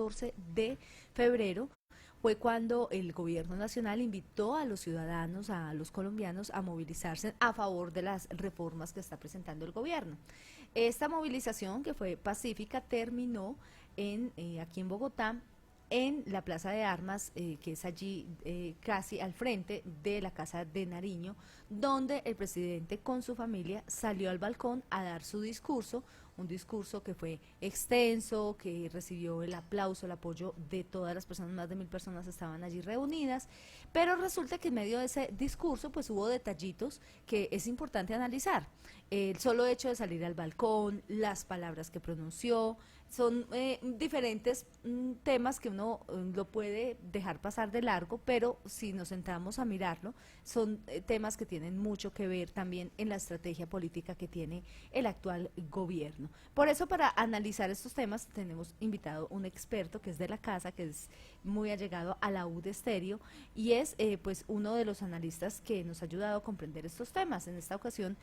14 de febrero fue cuando el gobierno nacional invitó a los ciudadanos, a los colombianos, a movilizarse a favor de las reformas que está presentando el gobierno. Esta movilización, que fue pacífica, terminó aquí en Bogotá, en la Plaza de Armas, que es allí casi al frente de la Casa de Nariño, donde el presidente con su familia salió al balcón a dar su discurso, un discurso que fue extenso, que recibió el aplauso, el apoyo de todas las personas, más de 1000 personas estaban allí reunidas, pero resulta que en medio de ese discurso pues hubo detallitos que es importante analizar. El solo hecho de salir al balcón, las palabras que pronunció, son diferentes temas que uno lo puede dejar pasar de largo, pero si nos sentamos a mirarlo, son temas que tienen mucho que ver también en la estrategia política que tiene el actual gobierno. Por eso, para analizar estos temas, tenemos invitado un experto que es de la casa, que es muy allegado a la U de Estéreo, y es pues uno de los analistas que nos ha ayudado a comprender estos temas. En esta ocasión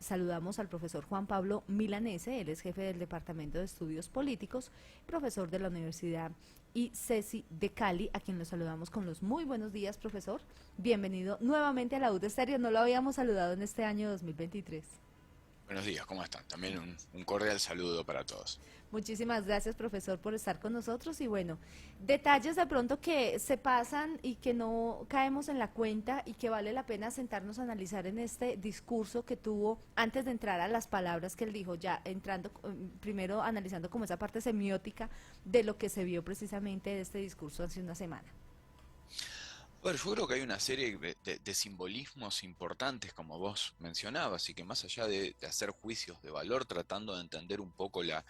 saludamos al profesor Juan Pablo Milanese, él es jefe del Departamento de Estudios Políticos, profesor de la Universidad ICESI de Cali, a quien lo saludamos con los muy buenos días, profesor. Bienvenido nuevamente a la U de Estéreo, no lo habíamos saludado en este año 2023. Buenos días, ¿cómo están? También un cordial saludo para todos. Muchísimas gracias, profesor, por estar con nosotros. Y bueno, detalles de pronto que se pasan y que no caemos en la cuenta y que vale la pena sentarnos a analizar en este discurso que tuvo antes de entrar a las palabras que él dijo, ya entrando primero analizando como esa parte semiótica de lo que se vio precisamente de este discurso hace una semana. Bueno, yo creo que hay una serie de simbolismos importantes, como vos mencionabas, y que más allá de hacer juicios de valor, tratando de entender un poco la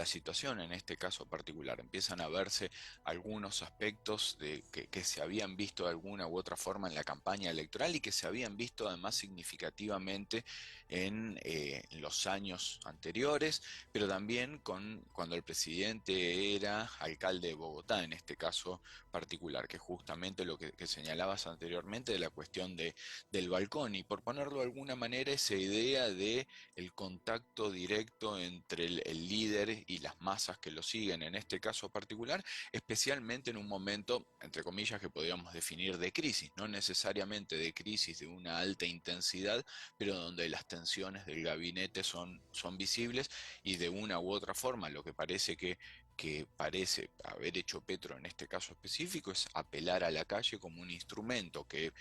situación en este caso particular, empiezan a verse algunos aspectos que se habían visto de alguna u otra forma en la campaña electoral y que se habían visto además significativamente en los años anteriores, pero también cuando el presidente era alcalde de Bogotá, en este caso particular, que es justamente lo que señalabas anteriormente de la cuestión del balcón, y por ponerlo de alguna manera, esa idea de el contacto directo entre el líder y las masas que lo siguen, en este caso particular, especialmente en un momento, entre comillas, que podríamos definir de crisis, no necesariamente de crisis de una alta intensidad, pero donde las tensiones del gabinete son visibles, y de una u otra forma lo que parece haber hecho Petro en este caso específico es apelar a la calle como un instrumento que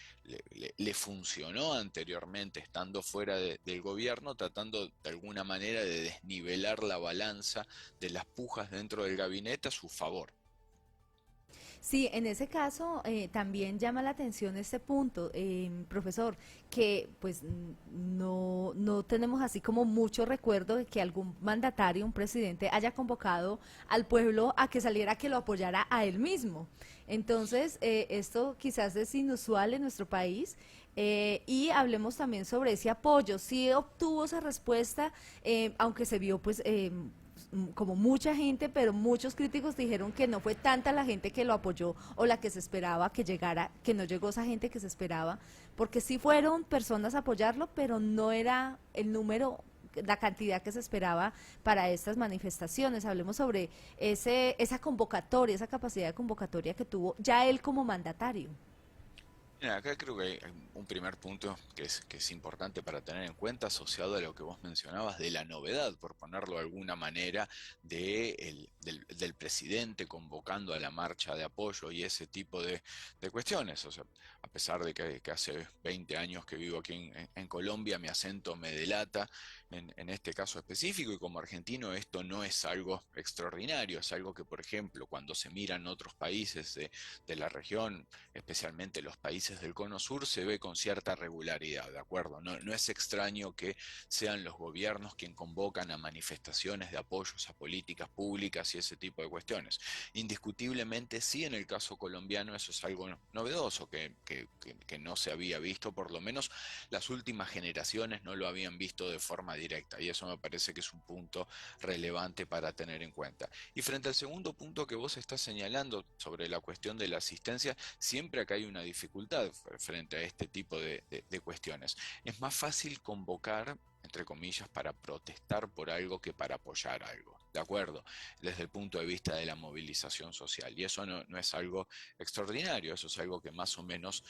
le funcionó anteriormente estando fuera del gobierno, tratando de alguna manera de desnivelar la balanza de las pujas dentro del gabinete a su favor. Sí, en ese caso también llama la atención este punto, profesor, que pues no tenemos así como mucho recuerdo de que algún mandatario, un presidente, haya convocado al pueblo a que saliera, a que lo apoyara a él mismo. Entonces, esto quizás es inusual en nuestro país. Y hablemos también sobre ese apoyo. Sí obtuvo esa respuesta, aunque se vio pues como mucha gente, pero muchos críticos dijeron que no fue tanta la gente que lo apoyó o la que se esperaba que llegara, que no llegó esa gente que se esperaba, porque sí fueron personas a apoyarlo, pero no era el número, la cantidad que se esperaba para estas manifestaciones. Hablemos sobre esa convocatoria, esa capacidad de convocatoria que tuvo ya él como mandatario. Mira, acá creo que hay un primer punto que es importante para tener en cuenta, asociado a lo que vos mencionabas de la novedad, por ponerlo de alguna manera, del presidente convocando a la marcha de apoyo y ese tipo de cuestiones. O sea, a pesar de que hace 20 años que vivo aquí en Colombia, mi acento me delata en este caso específico, y como argentino esto no es algo extraordinario, es algo que, por ejemplo, cuando se miran otros países de la región, especialmente los países del Cono Sur, se ve con cierta regularidad, ¿de acuerdo? No es extraño que sean los gobiernos quienes convocan a manifestaciones de apoyos a políticas públicas y ese tipo de cuestiones. Indiscutiblemente, sí, en el caso colombiano eso es algo novedoso, que no se había visto, por lo menos las últimas generaciones no lo habían visto de forma directa, y eso me parece que es un punto relevante para tener en cuenta. Y frente al segundo punto que vos estás señalando sobre la cuestión de la asistencia, siempre acá hay una dificultad, voluntad frente a este tipo de cuestiones. Es más fácil convocar, entre comillas, para protestar por algo que para apoyar algo, ¿de acuerdo? Desde el punto de vista de la movilización social. Y eso no es algo extraordinario, eso es algo que más o menos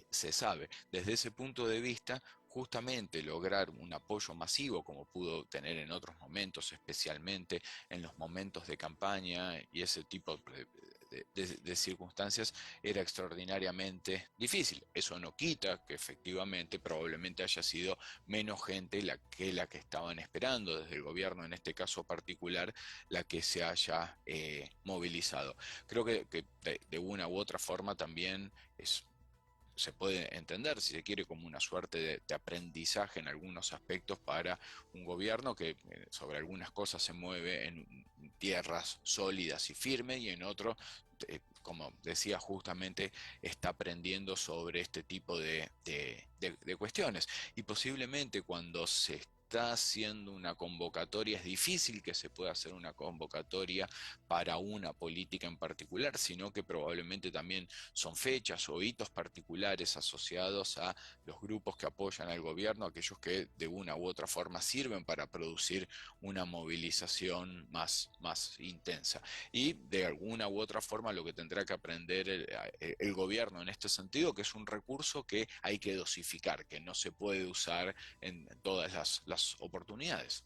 se sabe. Desde ese punto de vista, justamente lograr un apoyo masivo como pudo tener en otros momentos, especialmente en los momentos de campaña y ese tipo de circunstancias, era extraordinariamente difícil. Eso no quita que efectivamente probablemente haya sido menos gente la que estaban esperando desde el gobierno, en este caso particular, la que se haya movilizado. Creo que de una u otra forma también se puede entender, si se quiere, como una suerte de aprendizaje en algunos aspectos para un gobierno que sobre algunas cosas se mueve en tierras sólidas y firmes y en otro, como decía justamente, está aprendiendo sobre este tipo de cuestiones. Y posiblemente cuando se está haciendo una convocatoria, es difícil que se pueda hacer una convocatoria para una política en particular, sino que probablemente también son fechas o hitos particulares asociados a los grupos que apoyan al gobierno, aquellos que de una u otra forma sirven para producir una movilización más intensa. Y de alguna u otra forma lo que tendrá que aprender el gobierno en este sentido, que es un recurso que hay que dosificar, que no se puede usar en todas las oportunidades.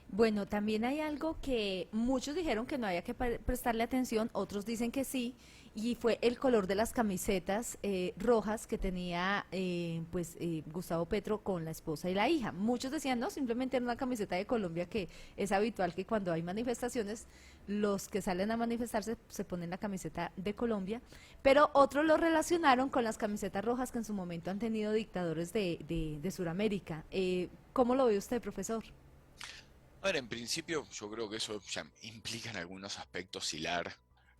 Bueno, también hay algo que muchos dijeron que no había que prestarle atención, otros dicen que sí, y fue el color de las camisetas rojas que tenía Gustavo Petro con la esposa y la hija. Muchos decían, no, simplemente era una camiseta de Colombia, que es habitual que cuando hay manifestaciones, los que salen a manifestarse se ponen la camiseta de Colombia, pero otros lo relacionaron con las camisetas rojas que en su momento han tenido dictadores de Sudamérica. ¿Cómo lo ve usted, profesor? A ver, en principio yo creo que eso ya implica en algunos aspectos hilar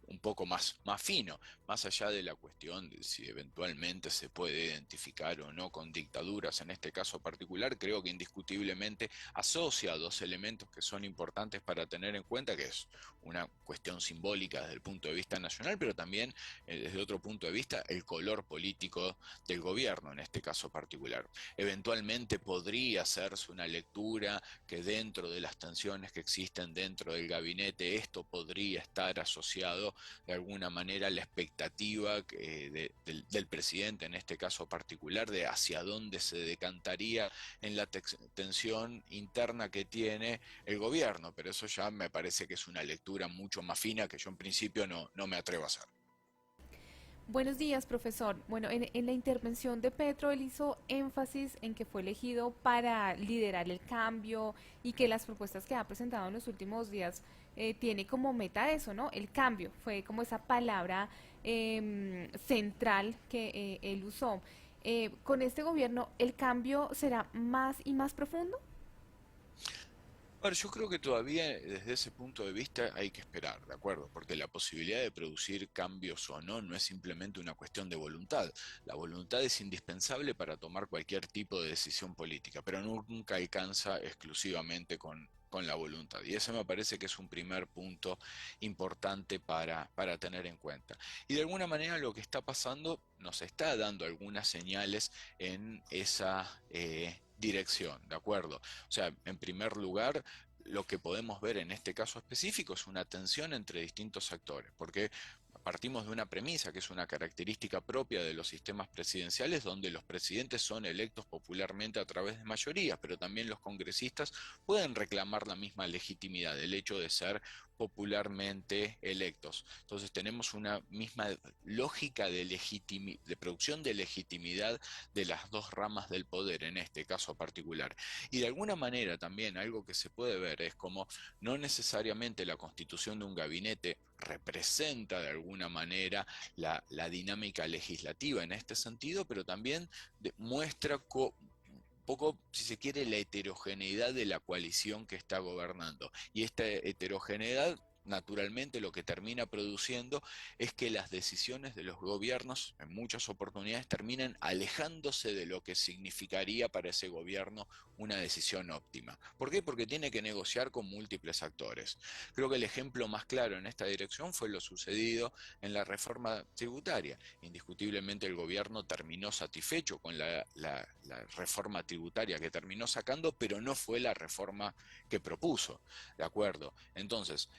un poco más fino, más allá de la cuestión de si eventualmente se puede identificar o no con dictaduras. En este caso particular, creo que indiscutiblemente asocia dos elementos que son importantes para tener en cuenta, que es una cuestión simbólica desde el punto de vista nacional, pero también desde otro punto de vista el color político del gobierno en este caso particular. Eventualmente podría hacerse una lectura que dentro de las tensiones que existen dentro del gabinete, esto podría estar asociado de alguna manera la expectativa del presidente, en este caso particular, de hacia dónde se decantaría en la tensión interna que tiene el gobierno, pero eso ya me parece que es una lectura mucho más fina que yo en principio no me atrevo a hacer. Buenos días, profesor. Bueno, en la intervención de Petro, él hizo énfasis en que fue elegido para liderar el cambio y que las propuestas que ha presentado en los últimos días tiene como meta eso, ¿no? El cambio, fue como esa palabra central que él usó. Con este gobierno, ¿el cambio será más y más profundo? A ver, yo creo que todavía desde ese punto de vista hay que esperar, ¿de acuerdo? Porque la posibilidad de producir cambios o no es simplemente una cuestión de voluntad. La voluntad es indispensable para tomar cualquier tipo de decisión política, pero nunca alcanza exclusivamente con la voluntad. Y ese me parece que es un primer punto importante para tener en cuenta. Y de alguna manera lo que está pasando nos está dando algunas señales en esa dirección, ¿de acuerdo? O sea, en primer lugar, lo que podemos ver en este caso específico es una tensión entre distintos actores, porque partimos de una premisa que es una característica propia de los sistemas presidenciales, donde los presidentes son electos popularmente a través de mayorías, pero también los congresistas pueden reclamar la misma legitimidad, el hecho de ser popularmente electos. Entonces tenemos una misma lógica de producción de legitimidad de las dos ramas del poder en este caso particular. Y de alguna manera también algo que se puede ver es como no necesariamente la constitución de un gabinete representa de alguna manera la dinámica legislativa en este sentido, pero también muestra poco, si se quiere, la heterogeneidad de la coalición que está gobernando. Y esta heterogeneidad naturalmente lo que termina produciendo es que las decisiones de los gobiernos en muchas oportunidades terminan alejándose de lo que significaría para ese gobierno una decisión óptima. ¿Por qué? Porque tiene que negociar con múltiples actores. Creo que el ejemplo más claro en esta dirección fue lo sucedido en la reforma tributaria. Indiscutiblemente el gobierno terminó satisfecho con la reforma tributaria que terminó sacando, pero no fue la reforma que propuso. ¿De acuerdo? Entonces,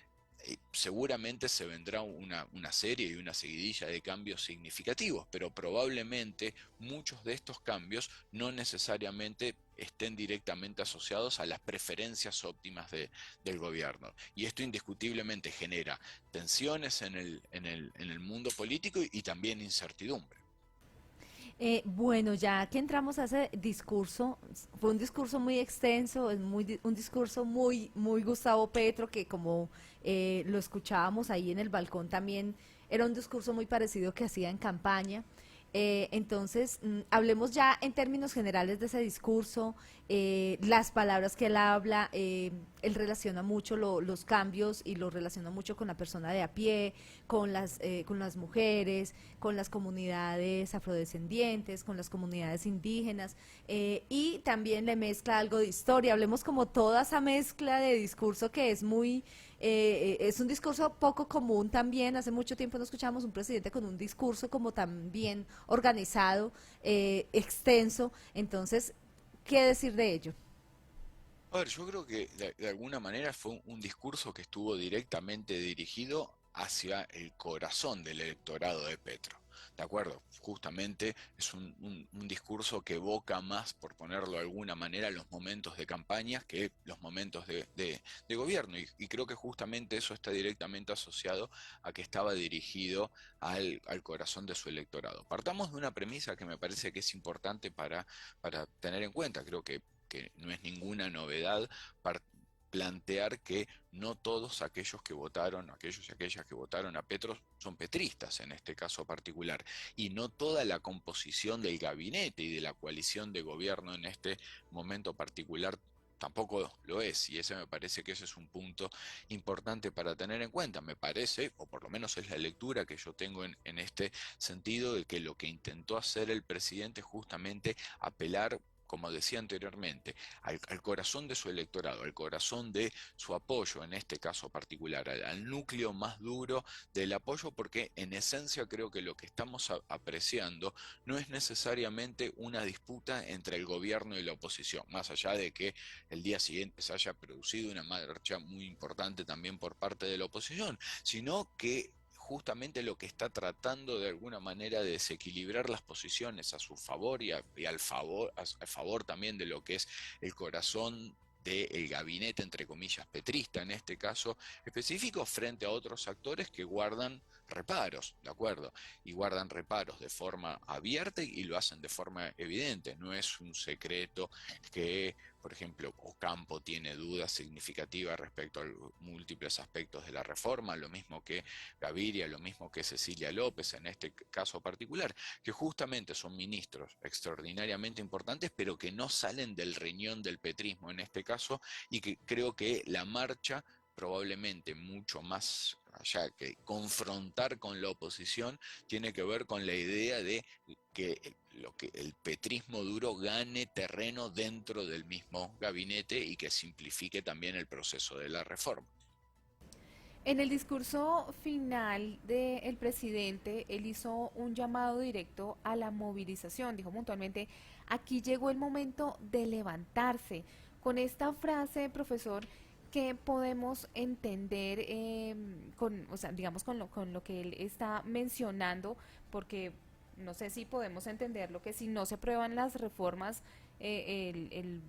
seguramente se vendrá una serie y una seguidilla de cambios significativos, pero probablemente muchos de estos cambios no necesariamente estén directamente asociados a las preferencias óptimas del gobierno. Y esto indiscutiblemente genera tensiones en el mundo político y también incertidumbre. Bueno, ya que entramos a ese discurso, fue un discurso muy extenso, es un discurso muy Gustavo Petro, que como lo escuchábamos ahí en el balcón también, era un discurso muy parecido que hacía en campaña. Entonces, hablemos ya en términos generales de ese discurso, las palabras que él habla, él relaciona mucho los cambios y lo relaciona mucho con la persona de a pie, con las mujeres, con las comunidades afrodescendientes, con las comunidades indígenas, y también le mezcla algo de historia. Hablemos como toda esa mezcla de discurso que es es un discurso poco común también. Hace mucho tiempo no escuchamos un presidente con un discurso como tan bien organizado, extenso. Entonces, ¿qué decir de ello? A ver, yo creo que de alguna manera fue un discurso que estuvo directamente dirigido hacia el corazón del electorado de Petro. ¿De acuerdo? Justamente es un discurso que evoca más, por ponerlo de alguna manera, los momentos de campaña que los momentos de gobierno. Y creo que justamente eso está directamente asociado a que estaba dirigido al corazón de su electorado. Partamos de una premisa que me parece que es importante para tener en cuenta. Creo que no es ninguna novedad plantear que no todos aquellos que votaron, aquellos y aquellas que votaron a Petro son petristas en este caso particular, y no toda la composición del gabinete y de la coalición de gobierno en este momento particular tampoco lo es, y ese me parece que ese es un punto importante para tener en cuenta. Me parece, o por lo menos es la lectura que yo tengo en este sentido, de que lo que intentó hacer el presidente es justamente apelar, como decía anteriormente, al corazón de su electorado, al corazón de su apoyo, en este caso particular, al núcleo más duro del apoyo, porque en esencia creo que lo que estamos apreciando no es necesariamente una disputa entre el gobierno y la oposición, más allá de que el día siguiente se haya producido una marcha muy importante también por parte de la oposición, sino que justamente lo que está tratando de alguna manera de desequilibrar las posiciones a su favor y al favor también de lo que es el corazón del gabinete, entre comillas, petrista en este caso específico, frente a otros actores que guardan reparos, ¿de acuerdo? Y guardan reparos de forma abierta y lo hacen de forma evidente. No es un secreto que, por ejemplo, Ocampo tiene dudas significativas respecto a múltiples aspectos de la reforma, lo mismo que Gaviria, lo mismo que Cecilia López en este caso particular, que justamente son ministros extraordinariamente importantes, pero que no salen del riñón del petrismo en este caso, y que creo que la marcha probablemente mucho más allá que confrontar con la oposición, tiene que ver con la idea de que el petrismo duro gane terreno dentro del mismo gabinete y que simplifique también el proceso de la reforma. En el discurso final del presidente, él hizo un llamado directo a la movilización. Dijo puntualmente, aquí llegó el momento de levantarse. Con esta frase, profesor, ¿qué podemos entender o sea, digamos, con lo que él está mencionando? Porque no sé si podemos entender lo que si no se aprueban las reformas, debe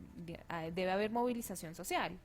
haber movilización social.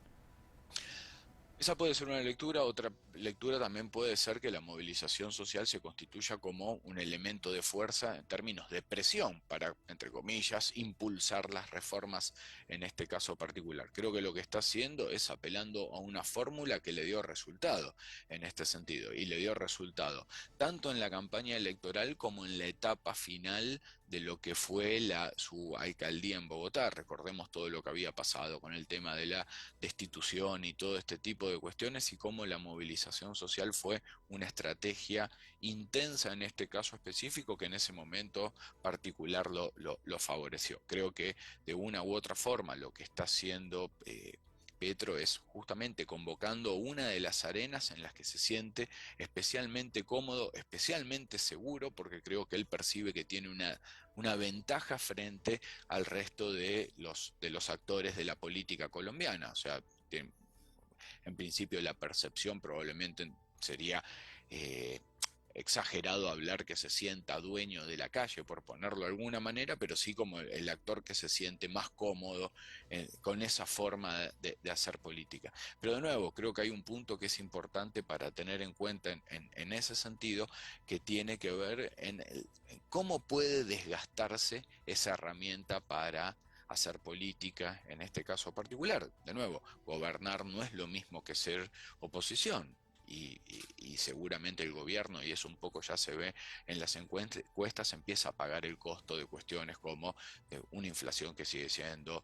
Esa puede ser una lectura, otra lectura también puede ser que la movilización social se constituya como un elemento de fuerza en términos de presión para, entre comillas, impulsar las reformas en este caso particular. Creo que lo que está haciendo es apelando a una fórmula que le dio resultado en este sentido, y le dio resultado tanto en la campaña electoral como en la etapa final de lo que fue su alcaldía en Bogotá. Recordemos todo lo que había pasado con el tema de la destitución y todo este tipo de cuestiones y cómo la movilización social fue una estrategia intensa en este caso específico que en ese momento particular lo favoreció. Creo que de una u otra forma lo que está haciendo Petro es justamente convocando una de las arenas en las que se siente especialmente cómodo, especialmente seguro, porque creo que él percibe que tiene una ventaja frente al resto de los actores de la política colombiana. O sea, en principio la percepción probablemente sería eh, exagerado hablar que se sienta dueño de la calle, por ponerlo de alguna manera, pero sí como el actor que se siente más cómodo con esa forma de hacer política. Pero de nuevo, creo que hay un punto que es importante para tener en cuenta en ese sentido, que tiene que ver en cómo puede desgastarse esa herramienta para hacer política en este caso particular. De nuevo, gobernar no es lo mismo que ser oposición. Y seguramente el gobierno, y eso un poco ya se ve en las encuestas, empieza a pagar el costo de cuestiones como una inflación que sigue siendo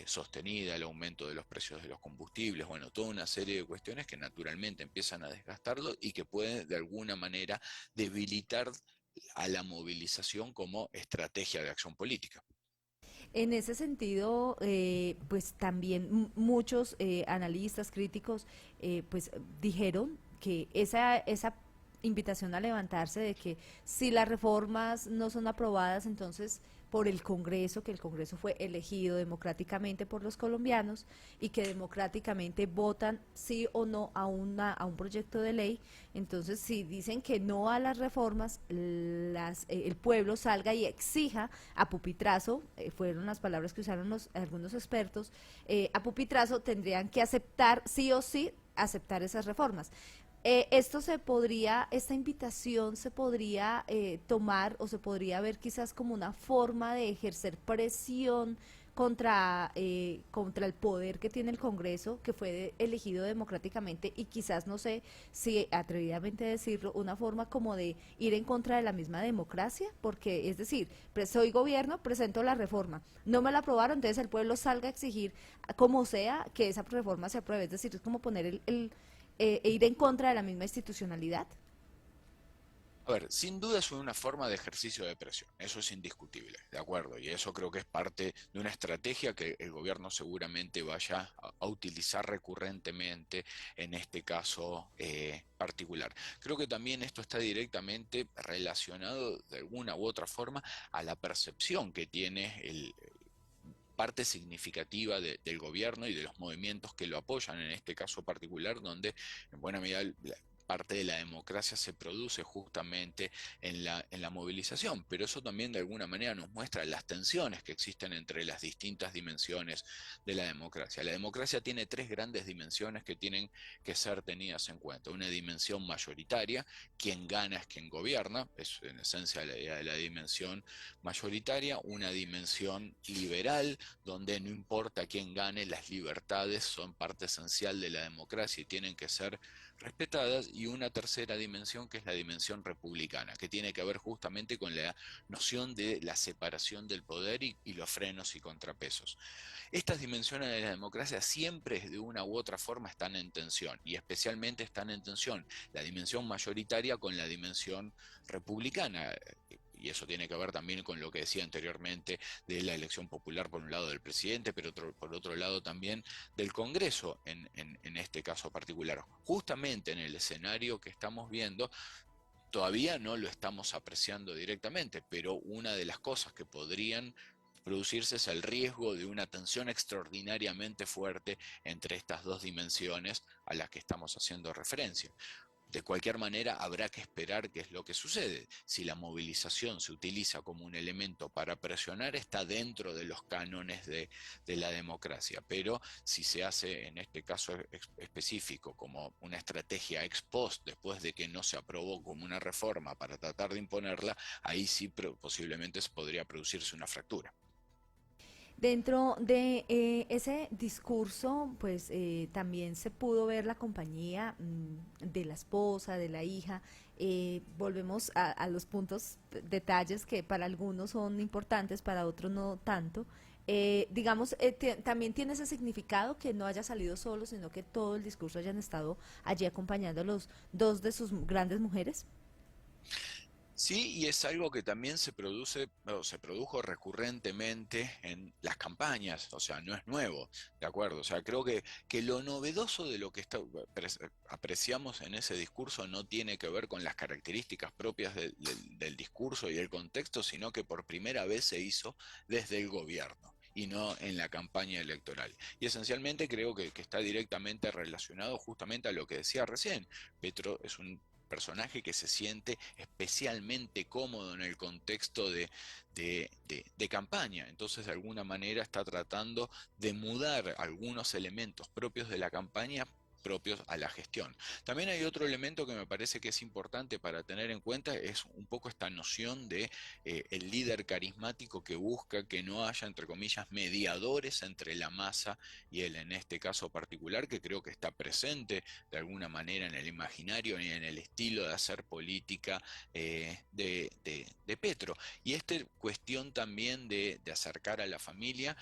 sostenida, el aumento de los precios de los combustibles, bueno, toda una serie de cuestiones que naturalmente empiezan a desgastarlo y que pueden de alguna manera debilitar a la movilización como estrategia de acción política. En ese sentido, pues también muchos analistas, críticos, pues dijeron que esa invitación a levantarse de que si las reformas no son aprobadas, entonces por el Congreso, que el Congreso fue elegido democráticamente por los colombianos y que democráticamente votan sí o no a un proyecto de ley, entonces si dicen que no a las reformas, el pueblo salga y exija a pupitrazo, fueron las palabras que usaron algunos expertos, a pupitrazo tendrían que aceptar sí o sí aceptar esas reformas. Esta invitación se podría tomar o se podría ver quizás como una forma de ejercer presión contra el poder que tiene el Congreso, que fue elegido democráticamente y quizás, no sé si atrevidamente decirlo, una forma como de ir en contra de la misma democracia, porque es decir, soy gobierno, presento la reforma, no me la aprobaron, entonces el pueblo salga a exigir, como sea, que esa reforma se apruebe, es decir, es como poner ir en contra de la misma institucionalidad. A ver, sin duda es una forma de ejercicio de presión, eso es indiscutible, ¿de acuerdo? Y eso creo que es parte de una estrategia que el gobierno seguramente vaya a utilizar recurrentemente en este caso particular. Creo que también esto está directamente relacionado de alguna u otra forma a la percepción que tiene parte significativa del gobierno y de los movimientos que lo apoyan en este caso particular, donde en buena medida parte de la democracia se produce justamente en la movilización, pero eso también de alguna manera nos muestra las tensiones que existen entre las distintas dimensiones de la democracia. La democracia tiene tres grandes dimensiones que tienen que ser tenidas en cuenta. Una dimensión mayoritaria, quien gana es quien gobierna, es en esencia la idea de la dimensión mayoritaria, una dimensión liberal, donde no importa quién gane, las libertades son parte esencial de la democracia y tienen que ser respetadas, y una tercera dimensión que es la dimensión republicana, que tiene que ver justamente con la noción de la separación del poder y los frenos y contrapesos. Estas dimensiones de la democracia siempre de una u otra forma están en tensión, y especialmente están en tensión la dimensión mayoritaria con la dimensión republicana. Y eso tiene que ver también con lo que decía anteriormente de la elección popular por un lado del presidente, pero por otro lado también del Congreso en este caso particular. Justamente en el escenario que estamos viendo, todavía no lo estamos apreciando directamente, pero una de las cosas que podrían producirse es el riesgo de una tensión extraordinariamente fuerte entre estas dos dimensiones a las que estamos haciendo referencia. De cualquier manera, habrá que esperar qué es lo que sucede. Si la movilización se utiliza como un elemento para presionar, está dentro de los cánones de la democracia. Pero si se hace, en este caso específico, como una estrategia ex post, después de que no se aprobó como una reforma para tratar de imponerla, ahí sí posiblemente podría producirse una fractura. Dentro de ese discurso, pues también se pudo ver la compañía de la esposa, de la hija. Volvemos a los puntos, detalles que para algunos son importantes, para otros no tanto. Digamos, también tiene ese significado que no haya salido solo, sino que todo el discurso hayan estado allí acompañando a los dos de sus grandes mujeres. Sí, y es algo que también se produce, o se produjo recurrentemente en las campañas, o sea, no es nuevo, ¿de acuerdo? O sea, creo que lo novedoso de lo que apreciamos en ese discurso no tiene que ver con las características propias del discurso y el contexto, sino que por primera vez se hizo desde el gobierno y no en la campaña electoral. Y esencialmente creo que está directamente relacionado justamente a lo que decía recién. Petro es un personaje que se siente especialmente cómodo en el contexto de campaña. Entonces, de alguna manera está tratando de mudar algunos elementos propios de la campaña propios a la gestión. También hay otro elemento que me parece que es importante para tener en cuenta, es un poco esta noción de el líder carismático que busca que no haya, entre comillas, mediadores entre la masa y él, en este caso particular, que creo que está presente de alguna manera en el imaginario y en el estilo de hacer política de Petro. Y esta cuestión también de acercar a la familia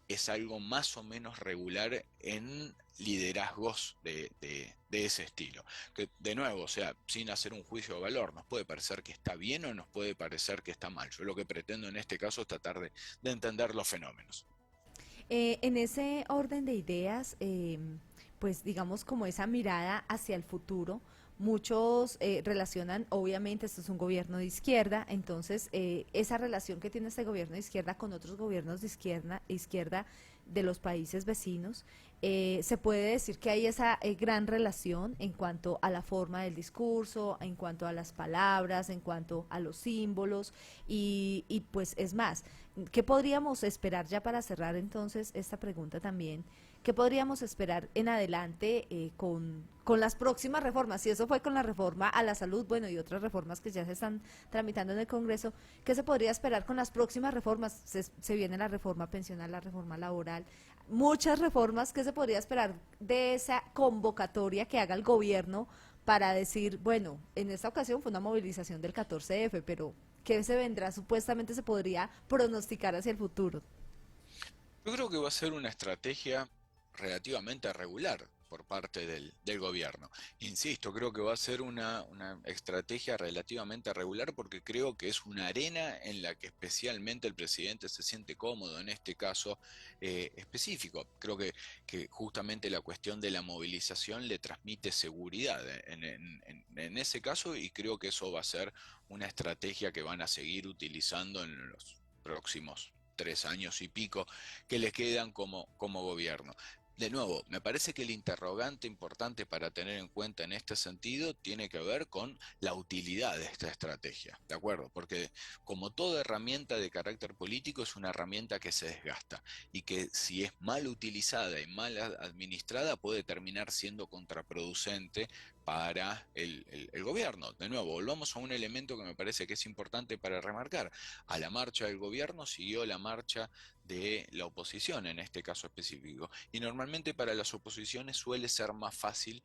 es algo más o menos regular en liderazgos de ese estilo. Que de nuevo, o sea, sin hacer un juicio de valor, nos puede parecer que está bien o nos puede parecer que está mal. Yo lo que pretendo en este caso es tratar de entender los fenómenos. En ese orden de ideas, pues digamos como esa mirada hacia el futuro, muchos relacionan, obviamente esto es un gobierno de izquierda, entonces esa relación que tiene este gobierno de izquierda con otros gobiernos de izquierda de los países vecinos, se puede decir que hay esa gran relación en cuanto a la forma del discurso, en cuanto a las palabras, en cuanto a los símbolos y pues es más, ¿qué podríamos esperar ya para cerrar entonces esta pregunta también? ¿Qué podríamos esperar en adelante con las próximas reformas? Si eso fue con la reforma a la salud, bueno, y otras reformas que ya se están tramitando en el Congreso, ¿qué se podría esperar con las próximas reformas? Se viene la reforma pensional, la reforma laboral, muchas reformas. ¿Qué se podría esperar de esa convocatoria que haga el gobierno para decir, bueno, en esta ocasión fue una movilización del 14F, pero ¿qué se vendrá? Supuestamente se podría pronosticar hacia el futuro. Yo creo que va a ser una estrategia relativamente regular por parte del gobierno. Insisto, creo que va a ser una estrategia relativamente regular porque creo que es una arena en la que especialmente el presidente se siente cómodo en este caso específico. Creo que justamente la cuestión de la movilización le transmite seguridad en ese caso y creo que eso va a ser una estrategia que van a seguir utilizando en los próximos 3 años y pico que les quedan como gobierno. De nuevo, me parece que el interrogante importante para tener en cuenta en este sentido tiene que ver con la utilidad de esta estrategia, ¿de acuerdo? Porque como toda herramienta de carácter político es una herramienta que se desgasta y que si es mal utilizada y mal administrada puede terminar siendo contraproducente para el gobierno. De nuevo, volvamos a un elemento que me parece que es importante para remarcar. A la marcha del gobierno siguió la marcha de la oposición en este caso específico. Y normalmente para las oposiciones suele ser más fácil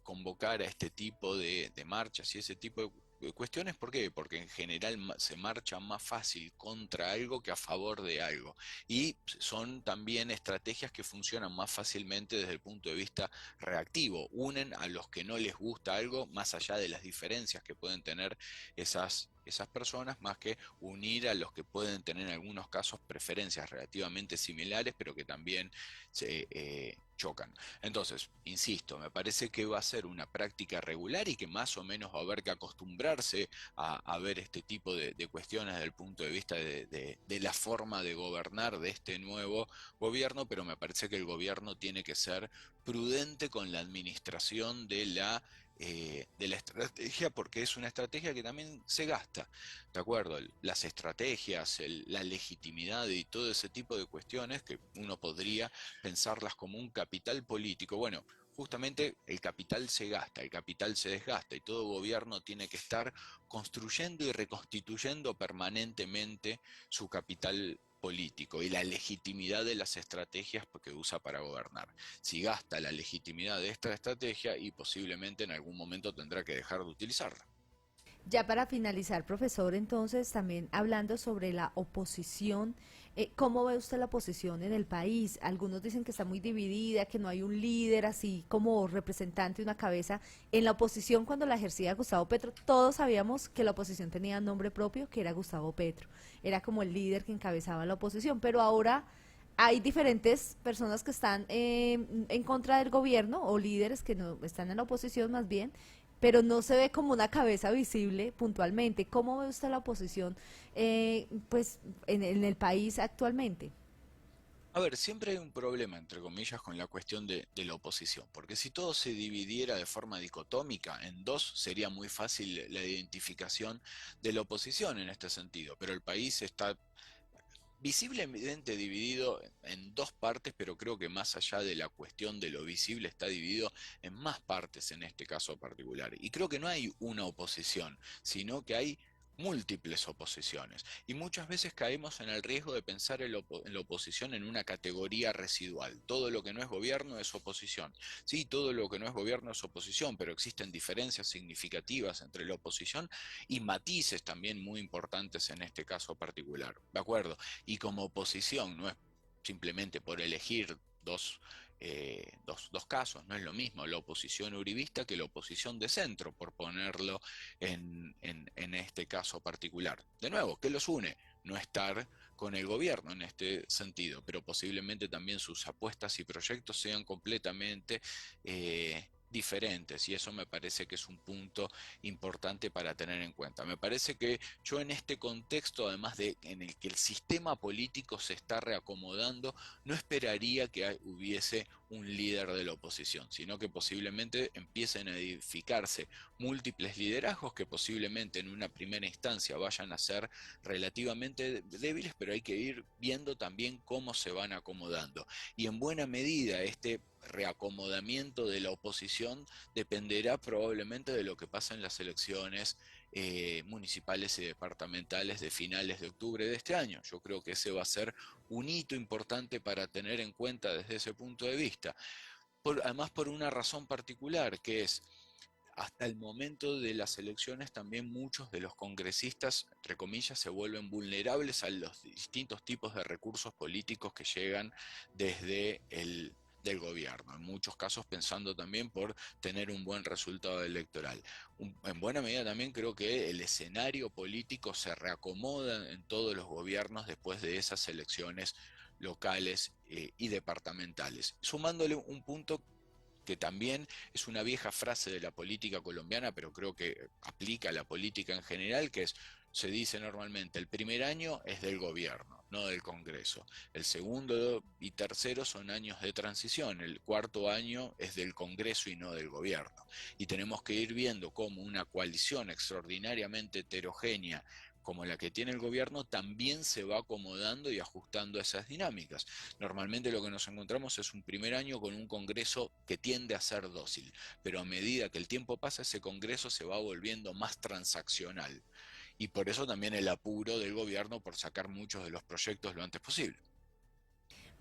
convocar a este tipo de marchas y ese tipo de cuestiones. ¿Por qué? Porque en general se marcha más fácil contra algo que a favor de algo. Y son también estrategias que funcionan más fácilmente desde el punto de vista reactivo. Unen a los que no les gusta algo, más allá de las diferencias que pueden tener esas personas, más que unir a los que pueden tener en algunos casos preferencias relativamente similares, pero que también se chocan. Entonces, insisto, me parece que va a ser una práctica regular y que más o menos va a haber que acostumbrarse a ver este tipo de cuestiones desde el punto de vista de la forma de gobernar de este nuevo gobierno, pero me parece que el gobierno tiene que ser prudente con la administración de la estrategia, porque es una estrategia que también se gasta, ¿de acuerdo? Las estrategias, la legitimidad y todo ese tipo de cuestiones que uno podría pensarlas como un capital político. Bueno, justamente el capital se gasta, el capital se desgasta y todo gobierno tiene que estar construyendo y reconstituyendo permanentemente su capital político y la legitimidad de las estrategias que usa para gobernar. Si gasta la legitimidad de esta estrategia y posiblemente en algún momento tendrá que dejar de utilizarla. Ya para finalizar, profesor, entonces también hablando sobre la oposición, ¿cómo ve usted la oposición en el país? Algunos dicen que está muy dividida, que no hay un líder así como representante, una cabeza. En la oposición, cuando la ejercía Gustavo Petro, todos sabíamos que la oposición tenía nombre propio, que era Gustavo Petro. Era como el líder que encabezaba la oposición, pero ahora hay diferentes personas que están en contra del gobierno o líderes que no están en la oposición más bien, pero no se ve como una cabeza visible puntualmente. ¿Cómo ve usted la oposición pues en el país actualmente? A ver, siempre hay un problema, entre comillas, con la cuestión de la oposición, porque si todo se dividiera de forma dicotómica en dos, sería muy fácil la identificación de la oposición en este sentido, pero el país está visiblemente dividido en dos partes, pero creo que más allá de la cuestión de lo visible está dividido en más partes en este caso particular. Y creo que no hay una oposición, sino que hay múltiples oposiciones. Y muchas veces caemos en el riesgo de pensar en la oposición en una categoría residual. Todo lo que no es gobierno es oposición. Sí, todo lo que no es gobierno es oposición, pero existen diferencias significativas entre la oposición y matices también muy importantes en este caso particular. ¿De acuerdo? Y como oposición, no es simplemente por elegir dos casos, no es lo mismo la oposición uribista que la oposición de centro, por ponerlo en este caso particular. De nuevo, ¿qué los une? No estar con el gobierno en este sentido, pero posiblemente también sus apuestas y proyectos sean completamente diferentes, y eso me parece que es un punto importante para tener en cuenta. Me parece que yo en este contexto, además de en el que el sistema político se está reacomodando, no esperaría que hubiese un líder de la oposición, sino que posiblemente empiecen a edificarse múltiples liderazgos que posiblemente en una primera instancia vayan a ser relativamente débiles, pero hay que ir viendo también cómo se van acomodando. Y en buena medida este reacomodamiento de la oposición dependerá probablemente de lo que pasa en las elecciones municipales y departamentales de finales de octubre de este año. Yo creo que ese va a ser un hito importante para tener en cuenta desde ese punto de vista. Además por una razón particular, que es hasta el momento de las elecciones también muchos de los congresistas, entre comillas, se vuelven vulnerables a los distintos tipos de recursos políticos que llegan desde el del gobierno, en muchos casos pensando también por tener un buen resultado electoral. En buena medida también creo que el escenario político se reacomoda en todos los gobiernos después de esas elecciones locales y departamentales. Sumándole un punto que también es una vieja frase de la política colombiana, pero creo que aplica a la política en general, que es, se dice normalmente, el primer año es del gobierno, no del Congreso. El segundo y tercero son años de transición. El cuarto año es del Congreso y no del gobierno. Y tenemos que ir viendo cómo una coalición extraordinariamente heterogénea como la que tiene el gobierno, también se va acomodando y ajustando a esas dinámicas. Normalmente lo que nos encontramos es un primer año con un Congreso que tiende a ser dócil, pero a medida que el tiempo pasa, ese Congreso se va volviendo más transaccional. Y por eso también el apuro del gobierno por sacar muchos de los proyectos lo antes posible.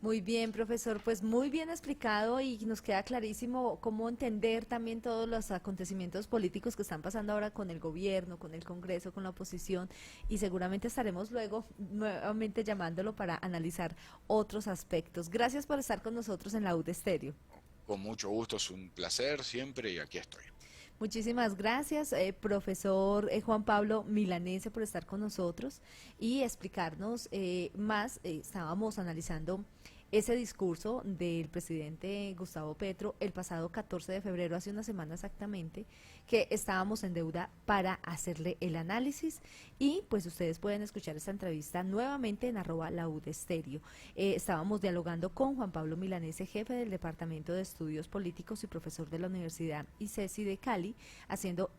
Muy bien, profesor, pues muy bien explicado y nos queda clarísimo cómo entender también todos los acontecimientos políticos que están pasando ahora con el gobierno, con el Congreso, con la oposición y seguramente estaremos luego nuevamente llamándolo para analizar otros aspectos. Gracias por estar con nosotros en la UD Estéreo. Con mucho gusto, es un placer siempre y aquí estoy. Muchísimas gracias, profesor Juan Pablo Milanese, por estar con nosotros y explicarnos más. Estábamos analizando ese discurso del presidente Gustavo Petro el pasado 14 de febrero, hace una semana exactamente, que estábamos en deuda para hacerle el análisis y pues ustedes pueden escuchar esta entrevista nuevamente en @laudestéreo. Estábamos dialogando con Juan Pablo Milanese, jefe del Departamento de Estudios Políticos y profesor de la Universidad ICESI de Cali, haciendo